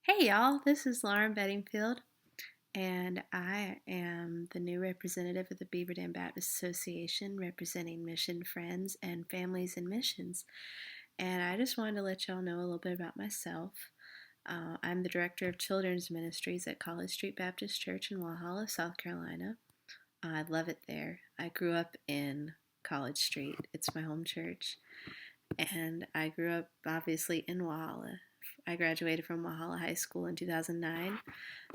Hey y'all, this is Lauren Beddingfield, and I am the new representative of the Beaver Dam Baptist Association representing mission friends and families in missions. And I just wanted to let y'all know a little bit about myself. I'm the director of children's ministries at College Street Baptist Church in Walhalla, South Carolina. I love it there. I grew up in College Street, it's my home church, and I grew up obviously in Walhalla. I graduated from Walhalla High School in 2009.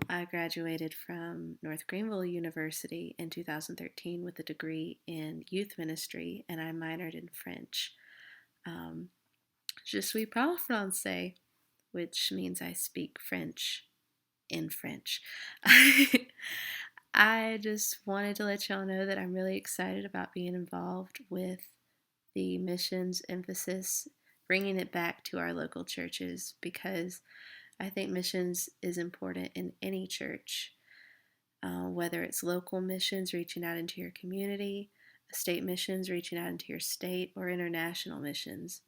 I graduated from North Greenville University in 2013 with a degree in youth ministry, and I minored in French. Je suis parle français, which means I speak French in French. I just wanted to let y'all know that I'm really excited about being involved with the missions emphasis, bringing it back to our local churches because I think missions is important in any church, whether it's local missions reaching out into your community, state missions reaching out into your state, or international missions.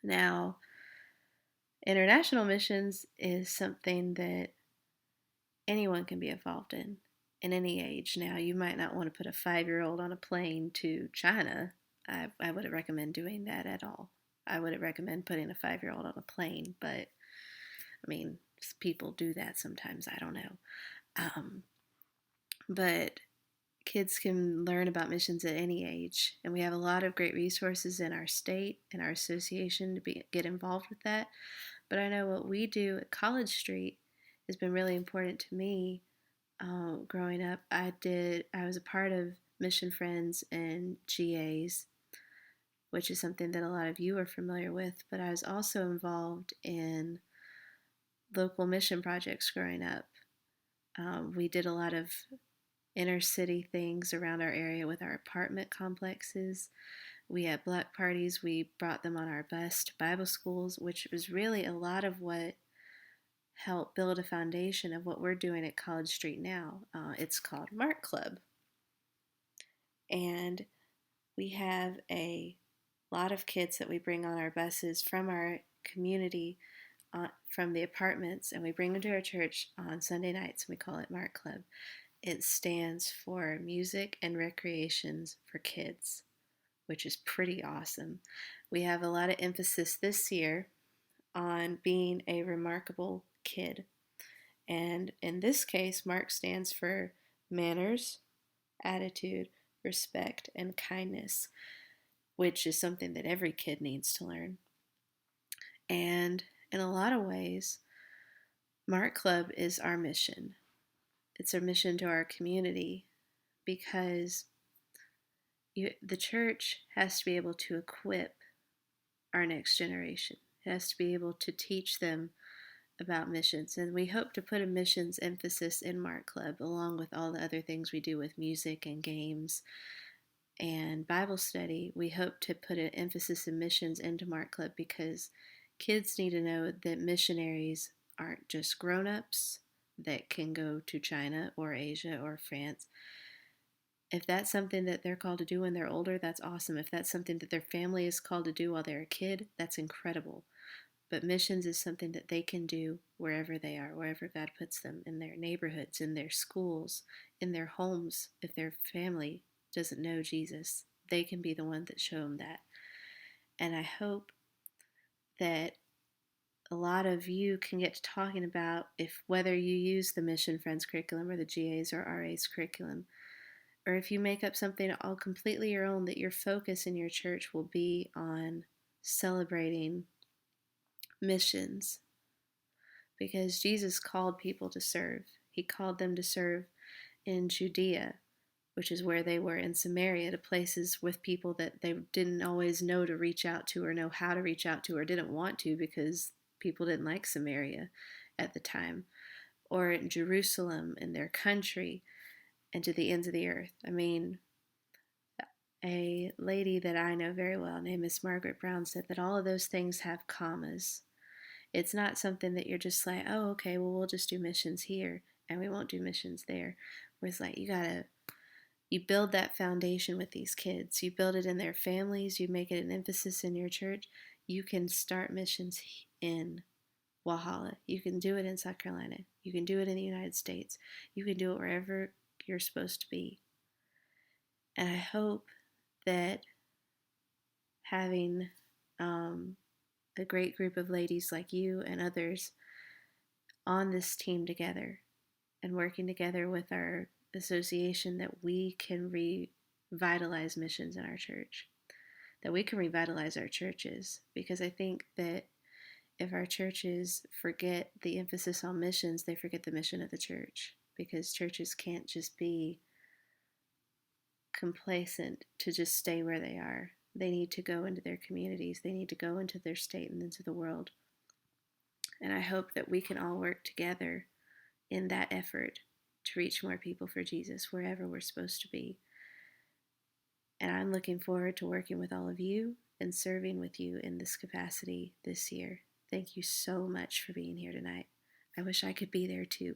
Now, international missions is something that anyone can be involved in any age. Now, you might not want to put a 5-year-old on a plane to China. I wouldn't recommend doing that at all. I wouldn't recommend putting a 5-year-old on a plane, but I mean, people do that sometimes. I don't know. But kids can learn about missions at any age, and we have a lot of great resources in our state and our association to get involved with that. But I know what we do at College Street has been really important to me. Growing up, I was a part of Mission Friends and GAs, which is something that a lot of you are familiar with. But I was also involved in local mission projects growing up. We did a lot of inner city things around our area with our apartment complexes. We had block parties. We brought them on our bus to Bible schools, which was really a lot of what helped build a foundation of what we're doing at College Street now. It's called Mark Club. And we have a lot of kids that we bring on our buses from our community, from the apartments, and we bring them to our church on Sunday nights. We call it Mark Club. It stands for Music and Recreations for Kids, which is pretty awesome. We have a lot of emphasis this year on being a remarkable kid. And in this case, MARK stands for manners, attitude, respect, and kindness, which is something that every kid needs to learn. And in a lot of ways, MARK Club is our mission. It's our mission to our community because the church has to be able to equip our next generation. It has to be able to teach them about missions. And we hope to put a missions emphasis in Mark Club, along with all the other things we do with music and games and Bible study. We hope to put an emphasis in missions into Mark Club because kids need to know that missionaries aren't just grown-ups that can go to China or Asia or France. If that's something that they're called to do when they're older, that's awesome. If that's something that their family is called to do while they're a kid, that's incredible. But missions is something that they can do wherever they are, wherever God puts them, in their neighborhoods, in their schools, in their homes. If their family doesn't know Jesus, they can be the one that show them that. And I hope that a lot of you can get to talking about whether you use the Mission Friends curriculum or the GAs or RA's curriculum, or if you make up something all completely your own, that your focus in your church will be on celebrating missions. Because Jesus called people to serve. He called them to serve in Judea, which is where they were, in Samaria, to places with people that they didn't always know to reach out to or know how to reach out to or didn't want to because people didn't like Samaria at the time. Or in Jerusalem, in their country, and to the ends of the earth. I mean, a lady that I know very well named Miss Margaret Brown said that all of those things have commas. It's not something that you're just like, oh, okay, well, we'll just do missions here and we won't do missions there. Where it's like, you build that foundation with these kids. You build it in their families. You make it an emphasis in your church. You can start missions in Walhalla. You can do it in South Carolina. You can do it in the United States. You can do it wherever you're supposed to be. And I hope that having a great group of ladies like you and others on this team together and working together with our association, that we can revitalize missions in our church, that we can revitalize our churches. Because I think that if our churches forget the emphasis on missions, they forget the mission of the church, because churches can't just be complacent to just stay where they are. They need to go into their communities, they need to go into their state and into the world. And I hope that we can all work together in that effort to reach more people for Jesus wherever we're supposed to be. And I'm looking forward to working with all of you and serving with you in this capacity this year. Thank you so much for being here tonight. I wish I could be there too.